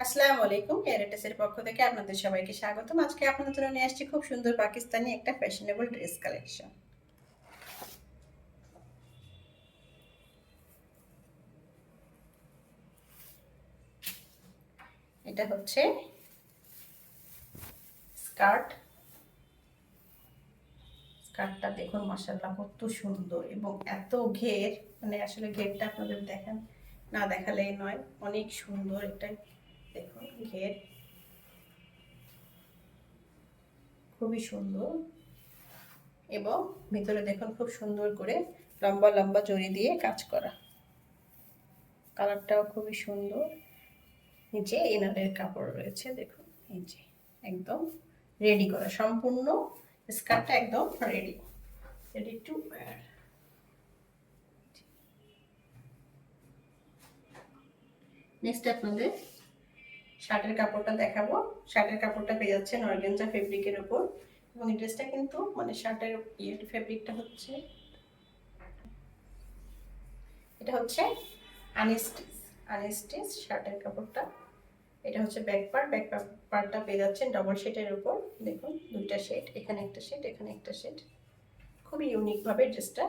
আসসালামু আলাইকুম, এয়ারটেসের পক্ষ থেকে আপনাদের সবাইকে স্বাগতম। আজকে আপনাদের জন্য নিয়ে আসছি খুব সুন্দর পাকিস্তানি একটা ফ্যাশনেবল ড্রেস কালেকশন। এটা হচ্ছে স্কার্ট। স্কার্টটা দেখুন মাশাআল্লাহ কত সুন্দর এবং এত ঘের, মানে আসলে ঘেরটা আপনাদের দেখেন না দেখালেই নয়, অনেক সুন্দর। এটা দেখুন ঘের খুবই সুন্দর এবং ভিতরে দেখুন খুব সুন্দর করে লম্বা লম্বা জড়ি দিয়ে কাজ করা। কালারটাও খুবই সুন্দর। নিচে ইনারের কাপড় রয়েছে, দেখুন এই যে একদম রেডি করা, সম্পূর্ণ স্কার্টটা একদম ready ready to wire. Next আপনাদের শার্টের কাপড়টা দেখাবো। শার্টের কাপড়টা পেয়ে যাচ্ছেন অর্গানজা ফেব্রিকের উপর এবং এই ড্রেসটা কিন্তু মানে শার্টের ফেব্রিকটা হচ্ছে, এটা হচ্ছে আনস্টিচ। আনস্টিচ শার্টের কাপড়টা। এটা হচ্ছে ব্যাক পার্ট। ব্যাক পার্টটা পেয়ে যাচ্ছেন ডবল শেডের উপর। দেখুন দুইটা শেড, এখানে একটা শেড, এখানে একটা শেড। খুবই ইউনিকভাবে ড্রেসটা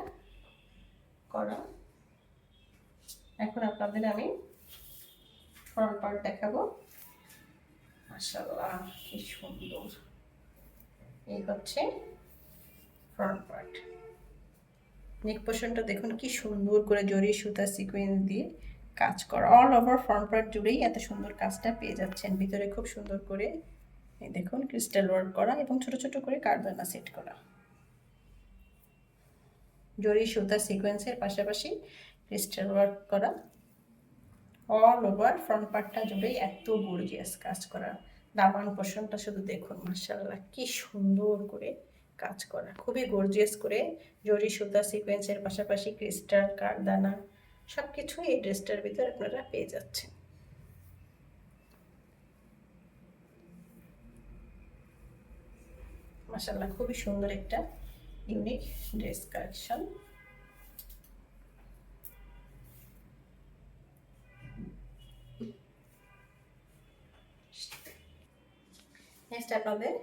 করা। এখন আপনাদের আমি ফ্রন্ট পার্ট দেখাবো। মাশাআল্লাহ কি সুন্দর। এই হচ্ছে ফ্রন্ট পার্ট। নেক পোর্শনটা দেখুন কি সুন্দর করে জরি সুতা সিকোয়েন্স দিয়ে কাজ করা। অল ওভার ফ্রন্ট পার্ট জুড়েই এত সুন্দর কাজটা পেয়ে যাচ্ছেন। ভিতরে খুব সুন্দর করে এই দেখুন ক্রিস্টাল ওয়ার্ক করা এবং ছোট ছোট করে কারদানা সেট করা। জরি সুতা সিকোয়েন্সের পাশাপাশি ক্রিস্টাল ওয়ার্ক করা। অল ওভার ফ্রন্ট পার্টটা জুড়েই এত গর্জিয়াস কাজ করা। দামান পোর্শনটা শুধু দেখুন মাশাআল্লাহ কি সুন্দর করে কাজ করা, খুবই গর্জিয়াস করে জরি সুতা সিকোয়েন্সের পাশাপাশি ক্রিস্টাল কারদানা সবকিছু এই ড্রেসটার ভিতরে আপনারা পেয়ে যাচ্ছেন। মাশাআল্লাহ খুবই সুন্দর একটা ইউনিক ড্রেস কালেকশন। নেক্সট আপনাদের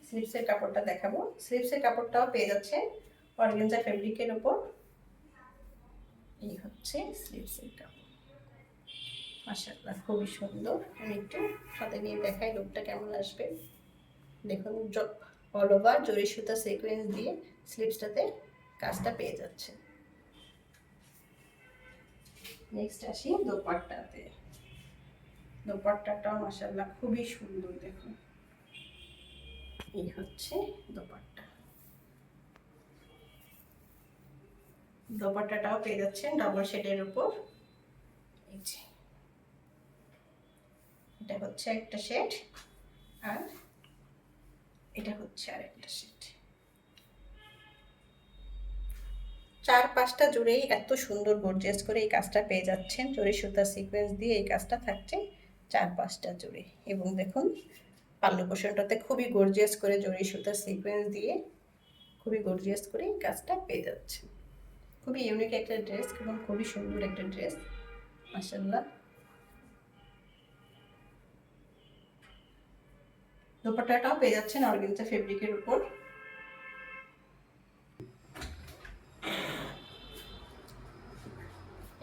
স্লিপসের কাপড়টা দেখাবো। স্লিপসের কাপড়টাও পেয়ে যাচ্ছে অর্গানজা ফেব্রিকের উপর। এই হচ্ছে স্লিপসের কাপড়। মাশাআল্লাহ খুবই সুন্দর। আমি একটু হাতে নিয়ে দেখাই লুকটা কেমন আসবে। দেখুন অল ওভার জরি সুতা সিকোয়েন্স দিয়ে স্লিপসটাতে কাজটা পেয়ে যাচ্ছে। নেক্সট আসি দোপাট্টাতে। দোপাট্টাটাও মাশাআল্লাহ খুবই সুন্দর। দেখুন এই হচ্ছে দোপাট্টা। দোপাট্টাটাও পেয়ে যাচ্ছেন ডবল শেডের উপর। এই যে এটা হচ্ছে একটা শেড আর এটা হচ্ছে আরেকটা শেড। চার পাঁচটা জুড়েই এত সুন্দর গর্জিয়াস করে এই কাজটা পেয়ে যাচ্ছেন। জরি সুতা সিকোয়েন্স দিয়ে এই কাজটা থাকছে চার পাঁচটা জুড়ে। এবং দেখুন পাল্লু পোর্শনটাতে খুবই গর্জিয়াস করে জরি সুতা সিকোয়েন্স দিয়ে খুবই গর্জিয়াস করে এই কাজটা পেয়ে যাচ্ছে। খুবই ইউনিক একটা ড্রেস এবং খুবই সুন্দর একটা ড্রেস মাশাআল্লাহ। দোপাট্টাটাও পেয়ে যাচ্ছেন অর্গানজা ফেব্রিকের উপর।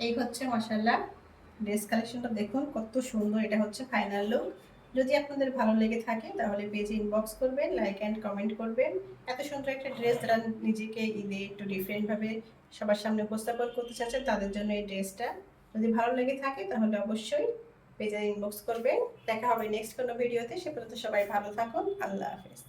এই হচ্ছে মাশাআল্লাহ ড্রেস কালেকশনটা দেখুন কত সুন্দর। এটা হচ্ছে ফাইনাল লুক। যদি আপনাদের ভালো লেগে থাকে তাহলে পেজে ইনবক্স করবেন, লাইক অ্যান্ড কমেন্ট করবেন। এত সুন্দর একটা ড্রেস যারা নিজেকে ঈদে একটু ডিফারেন্টভাবে সবার সামনে উপস্থাপন করতে চাচ্ছেন তাদের জন্য এই ড্রেসটা। যদি ভালো লেগে থাকে তাহলে অবশ্যই পেজে ইনবক্স করবেন। দেখা হবে নেক্সট কোনো ভিডিওতে। সে পর্যন্ত সবাই ভালো থাকুন। আল্লাহ হাফেজ।